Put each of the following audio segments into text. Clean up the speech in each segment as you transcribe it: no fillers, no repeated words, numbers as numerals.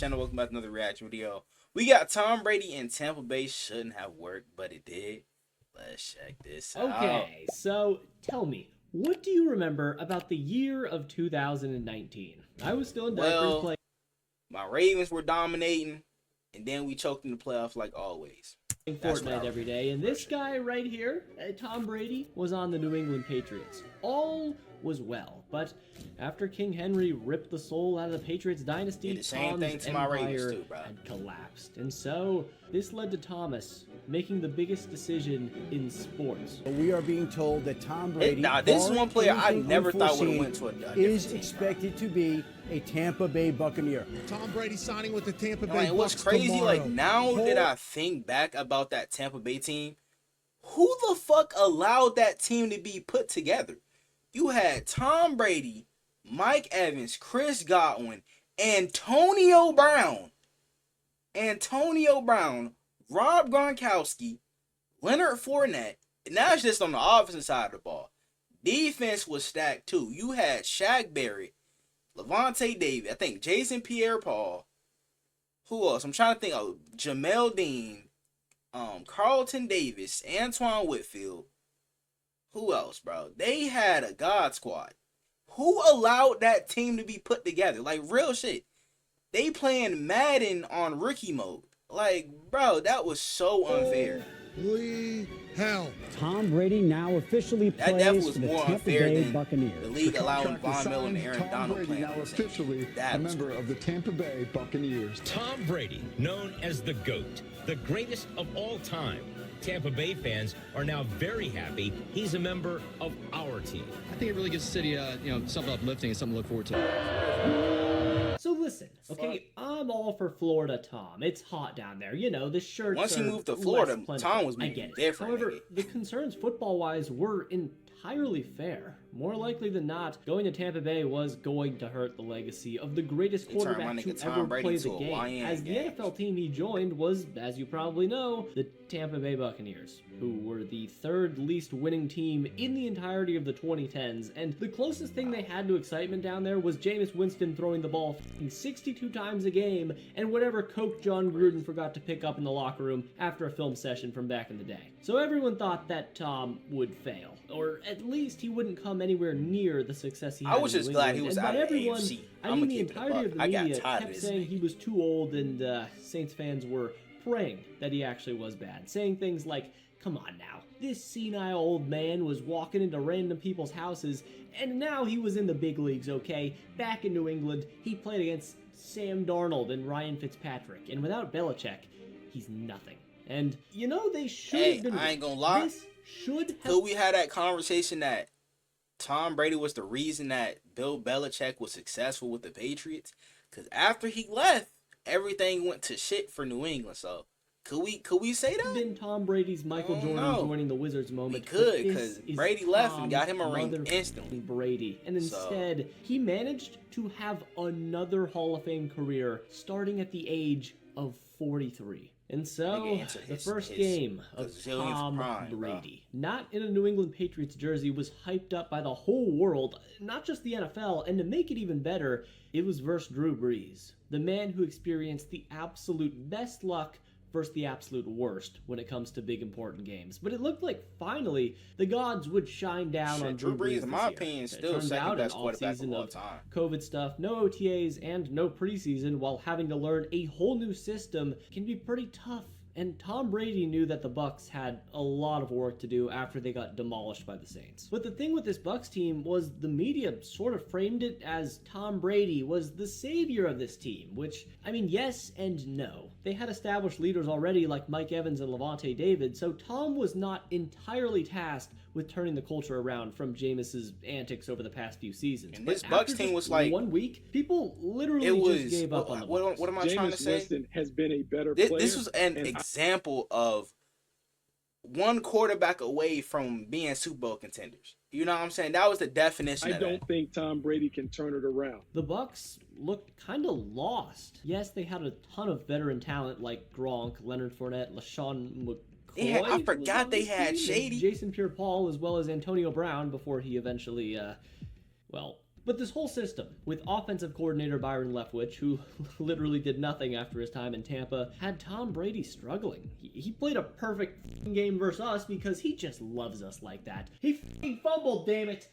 channel. Welcome back to another reaction video. We got Tom Brady in Tampa Bay. Shouldn't have worked, but it did. Let's check this out. Okay, so tell me, what do you remember about the year of 2019? I was still in diapers playing My Ravens were dominating, and then we choked in the playoffs like always. Fortnite every day, and this guy right here, Tom Brady, was on the New England Patriots. All was well, but after King Henry ripped the soul out of the Patriots dynasty, Tom's empire had collapsed. And so, this led to Thomas making the biggest decision in sports. We are being told that Tom Brady, this is one player I never thought would have went to a is expected to be a Tampa Bay Buccaneer. Tom Brady signing with the Tampa Bay Bucks what's crazy, tomorrow. like now that I think back about that Tampa Bay team, who the fuck allowed that team to be put together? You had Tom Brady, Mike Evans, Chris Godwin, Antonio Brown, Rob Gronkowski, Leonard Fournette, and that's just on the offensive side of the ball. Defense was stacked too. You had Shaq Barrett, Levante David, I think Jason Pierre-Paul. Who else? I'm trying to think of Jamel Dean, Carlton Davis, Antoine Whitfield. Who else, bro? They had a God squad. Who allowed that team to be put together? Like, real shit. They playing Madden on rookie mode. Like, bro, that was so unfair. Holy hell. Tom Brady now officially plays for the Tampa Bay Buccaneers. The league allowing Von Miller and Aaron Donald playing. Now officially a member of the Tampa Bay Buccaneers. Tom Brady, known as the GOAT, the greatest of all time. Tampa Bay fans are now very happy he's a member of our team. I think it really gives the city, something uplifting and something to look forward to. So listen, okay, I'm all for Florida Tom. It's hot down there. You know, the shirts Once he moved to Florida, Tom was moving different. However, the concerns football-wise were entirely fair. More likely than not, going to Tampa Bay was going to hurt the legacy of the greatest quarterback to ever play the game. As the NFL team he joined was, as you probably know, the Tampa Bay Buccaneers, who were the third least winning team in the entirety of the 2010s, and the closest thing they had to excitement down there was Jameis Winston throwing the ball 62 times a game, and whatever coke John Gruden forgot to pick up in the locker room after a film session from back in the day. So everyone thought that Tom would fail, or at least he wouldn't come anywhere near the success he had. I was just glad he was out of the AFC. I mean, the entirety of the media kept saying he was too old, and Saints fans were praying that he actually was bad, saying things like, come on now, this senile old man was walking into random people's houses, and now he was in the big leagues, okay? Back in New England, he played against Sam Darnold and Ryan Fitzpatrick, and without Belichick, he's nothing. And, you know, they should have been... I ain't gonna lie. Could we have that conversation that Tom Brady was the reason that Bill Belichick was successful with the Patriots? Because after he left, everything went to shit for New England, so... Could we say that? Been Tom Brady's Michael Jordan joining the Wizards moment. We could, because Brady left and got him a ring instantly. Brady. And instead, he managed to have another Hall of Fame career starting at the age of 43. And so, the first game of Tom Brady, not in a New England Patriots jersey, was hyped up by the whole world, not just the NFL, and to make it even better, it was versus Drew Brees, the man who experienced the absolute best luck versus the absolute worst when it comes to big important games. But it looked like finally the gods would shine down on Drew Brees. In my opinion, still second best quarterback of all time. COVID stuff, no OTAs, and no preseason, while having to learn a whole new system can be pretty tough. And Tom Brady knew that the Bucs had a lot of work to do after they got demolished by the Saints. But the thing with this Bucs team was the media sort of framed it as Tom Brady was the savior of this team, which, I mean, yes and no. They had established leaders already like Mike Evans and Levante David, so Tom was not entirely tasked with turning the culture around from Jameis's antics over the past few seasons. And this Bucs team was like 1 week, people literally just gave up on the Bucs. What am I trying to say? Winston has been a better player. This was an example of one quarterback away from being Super Bowl contenders. You know what I'm saying? That was the definition of I don't think Tom Brady can turn it around. The Bucs looked kind of lost. Yes, they had a ton of veteran talent like Gronk, Leonard Fournette, LaShawn McCoy. I forgot they had Shady. Jason Pierre-Paul, as well as Antonio Brown before he eventually, But this whole system, with offensive coordinator Byron Leftwich, who literally did nothing after his time in Tampa, had Tom Brady struggling. He played a perfect game versus us because he just loves us like that. He fumbled, damn it!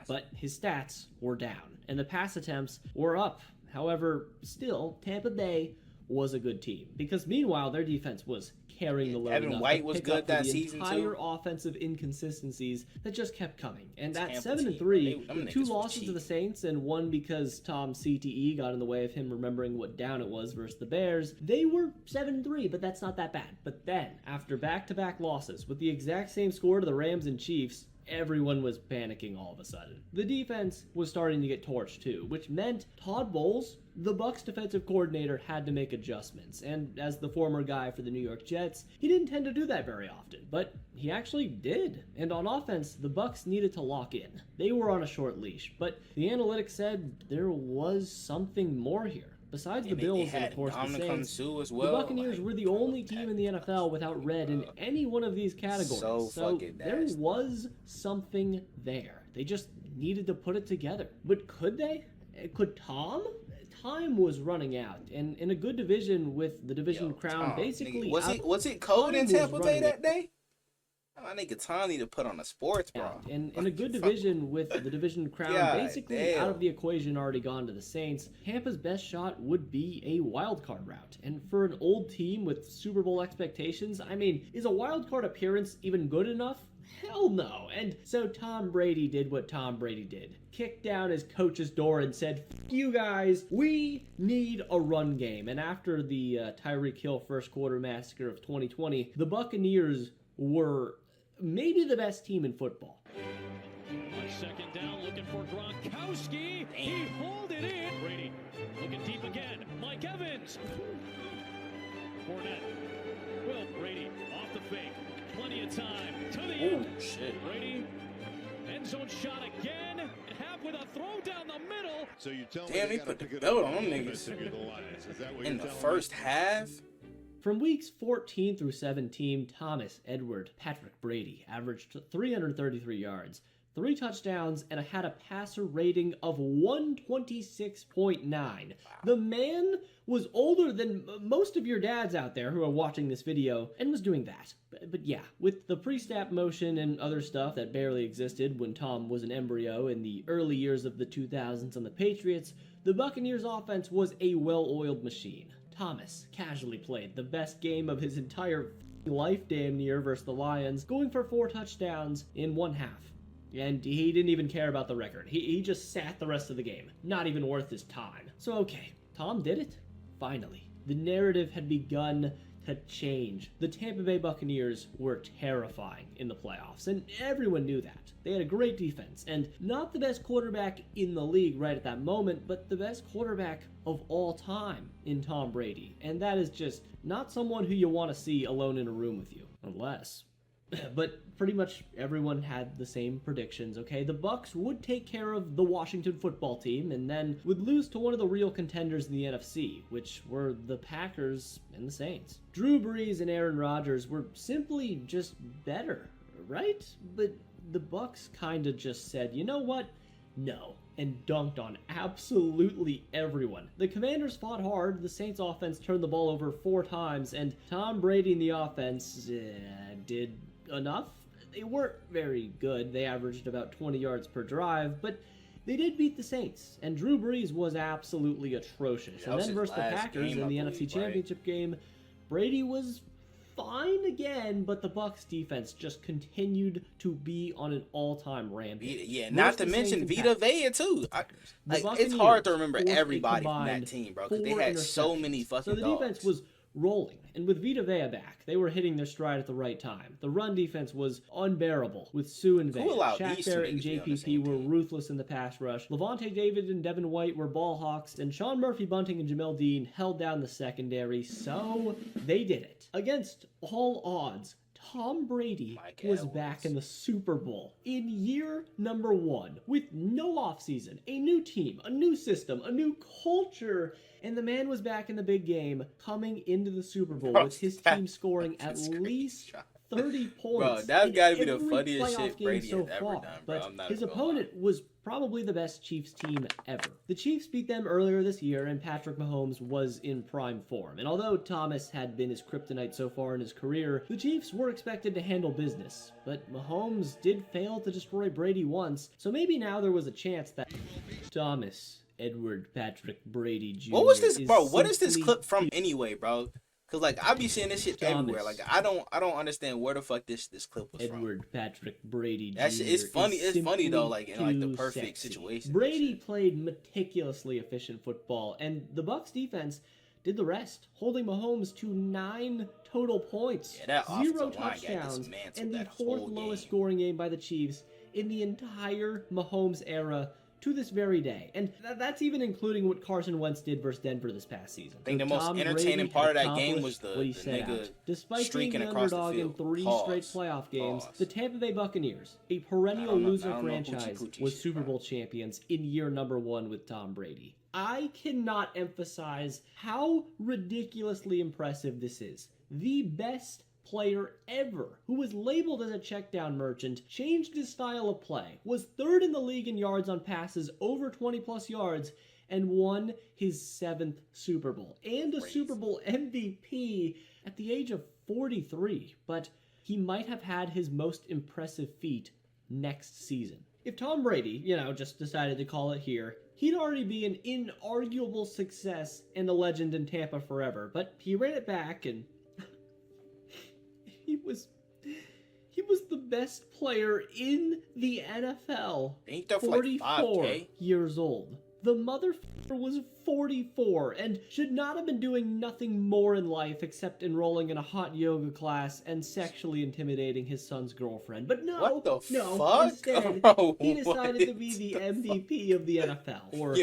But his stats were down, and the pass attempts were up. However, still, Tampa Bay was a good team, because meanwhile, their defense was carrying the load. Evan White was good that season too. Entire offensive inconsistencies that just kept coming. And at 7-3, 2 losses to the Saints and 1 because Tom CTE got in the way of him remembering what down it was versus the Bears, they were 7-3, but that's not that bad. But then, after back-to-back losses with the exact same score to the Rams and Chiefs, everyone was panicking all of a sudden. The defense was starting to get torched too, which meant Todd Bowles, the Bucs defensive coordinator, had to make adjustments. And as the former guy for the New York Jets, he didn't tend to do that very often, but he actually did. And on offense, the Bucs needed to lock in. They were on a short leash, but the analytics said there was something more here. Besides the Bills and, of course, the Saints, the Buccaneers were the only team in the NFL without red in any one of these categories. So there was something there. They just needed to put it together. But could they? Could Tom? Time was running out, and in a good division with the division crown basically... Was it cold in Tampa Bay that day? I think Tom need to put on a sports bra. And in a good division with the division crown basically out of the equation, already gone to the Saints, Tampa's best shot would be a wild card route. And for an old team with Super Bowl expectations, I mean, is a wild card appearance even good enough? Hell no. And so Tom Brady did what Tom Brady did. Kicked down his coach's door and said, "F you guys, we need a run game." And after the Tyreek Hill first quarter massacre of 2020, the Buccaneers were maybe the best team in football. On second down, looking for Gronkowski. He hauled it in. Brady looking deep again. Mike Evans. Fournette. Will Brady off the fake. Plenty of time to the end. Shit. Brady. End zone shot again. And half with a throw down the middle. So you tell Damn, he put the belt on them niggas in the first half. From weeks 14 through 17, Thomas Edward Patrick Brady averaged 333 yards, 3 touchdowns, and had a passer rating of 126.9. The man was older than most of your dads out there who are watching this video and was doing that. But yeah, with the pre-snap motion and other stuff that barely existed when Tom was an embryo in the early years of the 2000s on the Patriots, the Buccaneers offense was a well-oiled machine. Thomas casually played the best game of his entire life damn near versus the Lions, going for 4 touchdowns in 1 half. And he didn't even care about the record. He just sat the rest of the game. Not even worth his time. So okay, Tom did it. Finally. The narrative had begun to change. The Tampa Bay Buccaneers were terrifying in the playoffs, and everyone knew that. They had a great defense, and not the best quarterback in the league right at that moment, but the best quarterback of all time in Tom Brady. And that is just not someone who you want to see alone in a room with you. Unless... But pretty much everyone had the same predictions, okay? The Bucs would take care of the Washington football team and then would lose to one of the real contenders in the NFC, which were the Packers and the Saints. Drew Brees and Aaron Rodgers were simply just better, right? But the Bucs kind of just said, you know what? No. And dunked on absolutely everyone. The Commanders fought hard, the Saints offense turned the ball over 4 times, and Tom Brady and the offense did enough. They weren't very good. They averaged about 20 yards per drive, but they did beat the Saints, and Drew Brees was absolutely atrocious. And then versus the Packers in the NFC Championship game, Brady was fine again, but the Bucs defense just continued to be on an all-time rampage. Yeah, not to mention Vita Vea too. It's hard to remember everybody from that team, bro, because they had so many fucking dogs. So the defense was rolling, and with Vita Vea back, they were hitting their stride at the right time. The run defense was unbearable with Sue and Vea. Shaq Barrett and JPP were ruthless in the pass rush. Levante David and Devin White were ball hawks, and Sean Murphy Bunting and Jamel Dean held down the secondary, so they did it. Against all odds, Tom Brady was back in the Super Bowl in year number 1 with no offseason, a new team, a new system, a new culture, and the man was back in the big game coming into the Super Bowl with his team scoring at least 30 points. Bro, that's gotta be the every funniest playoff shit game Brady so has ever far, done, bro. but I'm not his even gonna opponent was probably the best Chiefs team ever. The Chiefs beat them earlier this year, and Patrick Mahomes was in prime form. And although Thomas had been his kryptonite so far in his career, the Chiefs were expected to handle business. But Mahomes did fail to destroy Brady once, so maybe now there was a chance that Thomas Edward Patrick Brady Jr. What was this, bro? What is this clip from anyway, bro? Cause like I be seeing this shit everywhere. Like I don't understand where the fuck this clip was Edward Patrick Brady Jr. That shit, it's funny. It's funny though, like in like the perfect situation. Brady played meticulously efficient football, and the Bucs defense did the rest, holding Mahomes to 9 total points, yeah, 0 touchdowns, and the 4th lowest scoring game by the Chiefs in the entire Mahomes era to this very day. And that's even including what Carson Wentz did versus Denver this past season. I think the most entertaining part of that game was the nigga despite being the underdog in 3 straight playoff games, the Tampa Bay Buccaneers, a perennial loser franchise, was Super Bowl champions in year number 1 with Tom Brady. I cannot emphasize how ridiculously impressive this is. The best player ever, who was labeled as a checkdown merchant, changed his style of play, was 3rd in the league in yards on passes over 20 plus yards, and won his 7th Super Bowl, and a Super Bowl MVP at the age of 43. But he might have had his most impressive feat next season. If Tom Brady, just decided to call it here, he'd already be an inarguable success and a legend in Tampa forever. But he ran it back, and he was the best player in the NFL. 44 years old. The motherfucker was 44 and should not have been doing nothing more in life except enrolling in a hot yoga class and sexually intimidating his son's girlfriend. But no, instead, he decided to be the MVP of the NFL. Or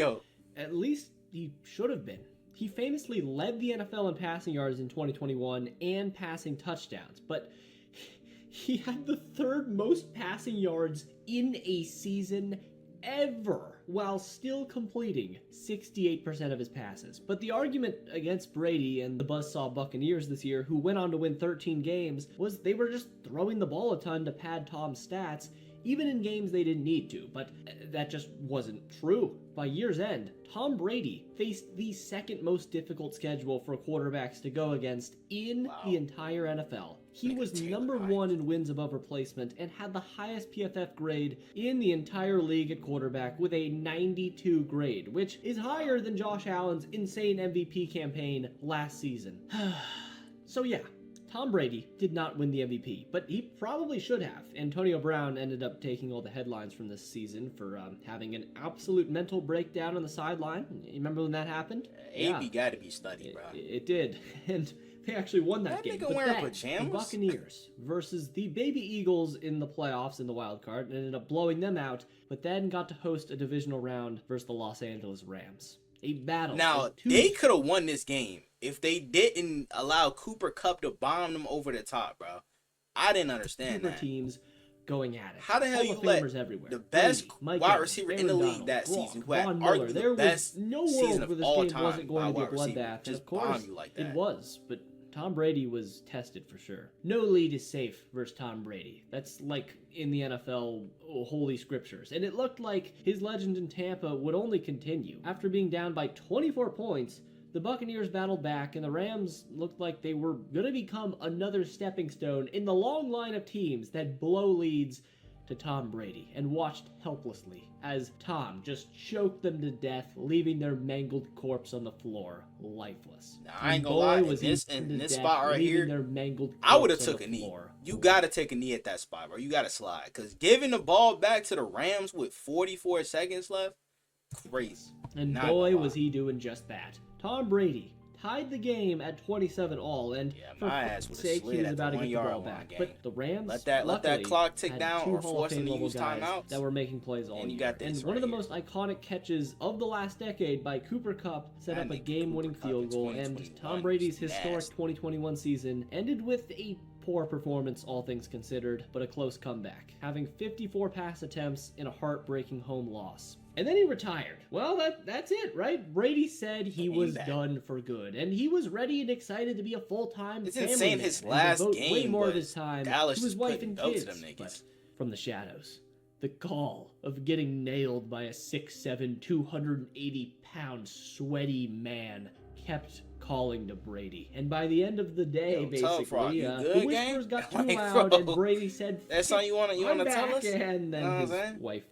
at least he should have been. He famously led the NFL in passing yards in 2021 and passing touchdowns, but he had the 3rd most passing yards in a season ever, while still completing 68% of his passes. But the argument against Brady and the buzzsaw Buccaneers this year, who went on to win 13 games, was they were just throwing the ball a ton to pad Tom's stats, even in games they didn't need to. But that just wasn't true. By year's end, Tom Brady faced the 2nd most difficult schedule for quarterbacks to go against in the entire NFL. He was number 1 in wins above replacement and had the highest PFF grade in the entire league at quarterback with a 92 grade, which is higher than Josh Allen's insane MVP campaign last season. So yeah, Tom Brady did not win the MVP, but he probably should have. Antonio Brown ended up taking all the headlines from this season for having an absolute mental breakdown on the sideline. You remember when that happened? AB got to be studied, bro. It did, and they actually won that game. But then, the Buccaneers versus the Baby Eagles in the playoffs in the wild card and ended up blowing them out, but then got to host a divisional round versus the Los Angeles Rams. A battle. Now, they could have won this game if they didn't allow Cooper Kupp to bomb them over the top, bro. I didn't understand that. Teams going at it. How the hell you let the best wide receiver in the league that season, who had arguably the best season of all time, wasn't going to be a bloodbath, and of course it was, but Tom Brady was tested for sure. No lead is safe versus Tom Brady. That's like in the NFL holy scriptures. And it looked like his legend in Tampa would only continue. After being down by 24 points, the Buccaneers battled back, and the Rams looked like they were going to become another stepping stone in the long line of teams that blow leads to Tom Brady, and watched helplessly as Tom just choked them to death, leaving their mangled corpse on the floor, lifeless. Now, I ain't gonna lie, in this spot right here, I would have took a knee. You gotta take a knee at that spot, bro. You gotta slide, because giving the ball back to the Rams with 44 seconds left, crazy. And boy, was he doing just that. Tom Brady tied the game at 27-all, and for fuck's sake, he was about to get the ball back. But the Rams, let that clock tick down or force them to use timeouts that were making plays all year. And one of the most iconic catches of the last decade by Cooper Kupp set up a game-winning field goal, and Tom Brady's historic 2021 season ended with a poor performance, all things considered, but a close comeback, having 54 pass attempts in a heartbreaking home loss. And then he retired. Well, that's it, right? Brady said he was done for good, and he was ready and excited to be a full-time It's family insane man his and last devote game way more of was his time Dallas to his just wife putting and belts kids. to them niggas. But from the shadows, the call of getting nailed by a 6'7", 280-pound sweaty man kept calling to Brady. And by the end of the day, basically, the whispers got too loud, and Brady said, "That's all you want to tell us?" And then his wife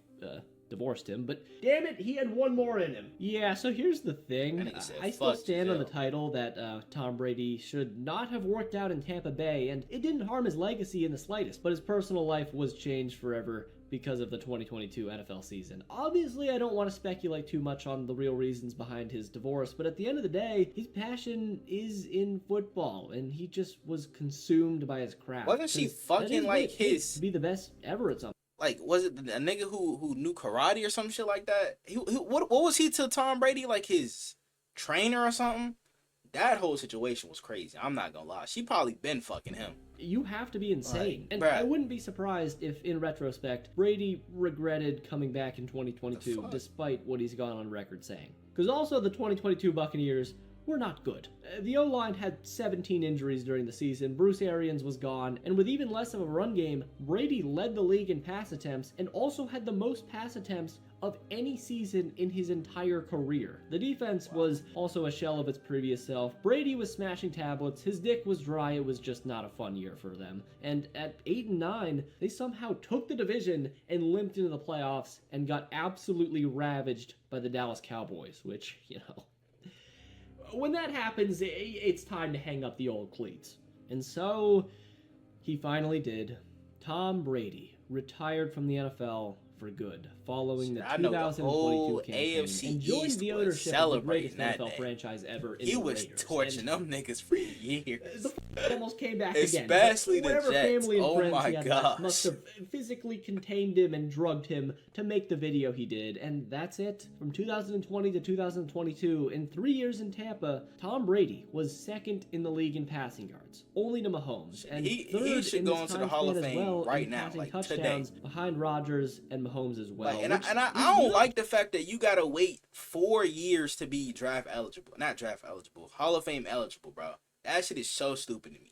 divorced him, but damn it, he had one more in him. Yeah, so here's the thing. I still stand on the title that Tom Brady should not have worked out in Tampa Bay, and it didn't harm his legacy in the slightest, but his personal life was changed forever because of the 2022 NFL season. Obviously, I don't want to speculate too much on the real reasons behind his divorce, but at the end of the day, his passion is in football, and he just was consumed by his craft. Wasn't she fucking like his... to be the best ever at something. Like, was it a nigga who knew karate or some shit like that? What was he to Tom Brady? Like his trainer or something? That whole situation was crazy. I'm not gonna lie. She probably been fucking him. You have to be insane. Like, and I wouldn't be surprised if, in retrospect, Brady regretted coming back in 2022, despite what he's gone on record saying. Because also the 2022 Buccaneers were not good. The O-line had 17 injuries during the season, Bruce Arians was gone, and with even less of a run game, Brady led the league in pass attempts and also had the most pass attempts of any season in his entire career. The defense was also a shell of its previous self. Brady was smashing tablets, his dick was dry, it was just not a fun year for them. And at 8-9, they somehow took the division and limped into the playoffs and got absolutely ravaged by the Dallas Cowboys, which, you know, when that happens, it's time to hang up the old cleats. And so, he finally did. Tom Brady retired from the NFL for good, following the 2022 campaign, and joined the ownership of the greatest NFL franchise ever in the Raiders. He was torching them niggas for years. The almost came back again. Especially the Whatever Jets. family and Oh friends my he had gosh. must have physically contained him and drugged him to make the video he did, and that's it. From 2020 to 2022, in 3 years in Tampa, Tom Brady was second in the league in passing yards, only to Mahomes, and he should go into the Hall of Fame right now, like today, behind Rodgers and Mahomes as well. Like, I don't like the fact that you gotta wait 4 years to be Hall of Fame eligible, bro. That shit is so stupid to me.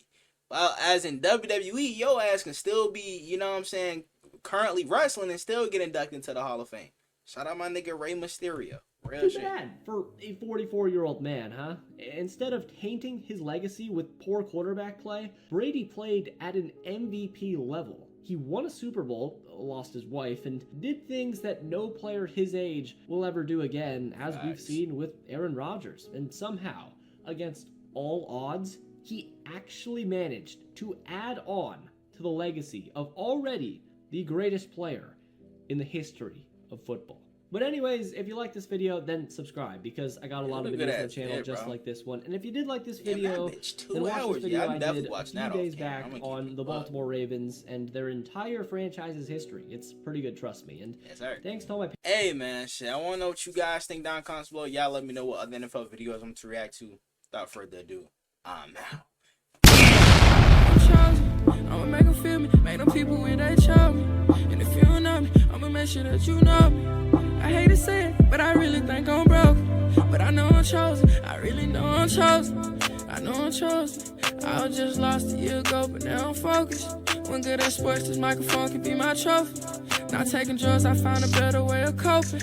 Well, as in WWE, your ass can still be, you know what I'm saying, currently wrestling and still get inducted into the Hall of Fame. Shout out my nigga Rey Mysterio. Real Too shit. bad for a 44-year-old man, huh? Instead of tainting his legacy with poor quarterback play, Brady played at an MVP level. He won a Super Bowl, lost his wife, and did things that no player his age will ever do again, as we've seen with Aaron Rodgers. And somehow, against all odds, he actually managed to add on to the legacy of already the greatest player in the history of football. But anyways, if you like this video, then subscribe, because I got a lot of videos on the channel just like this one. And if you did like this video, then watch this video I did a few days back on the Baltimore Ravens and their entire franchise's history. It's pretty good, trust me. And thanks to all my... Hey, man, shit, I want to know what you guys think down in the comments below. Y'all let me know what other NFL videos I'm to react to. Without further ado, I'm out. I'ma make them feel me, make them people when they show me. And if you don't know me, I'ma make sure that you know me. I hate to say it, but I really think I'm broke. But I know I'm chosen, I really know I'm chosen. I know I'm chosen. I was just lost a year ago, but now I'm focused. When good at sports, this microphone can be my trophy. Not taking drugs, I found a better way of coping.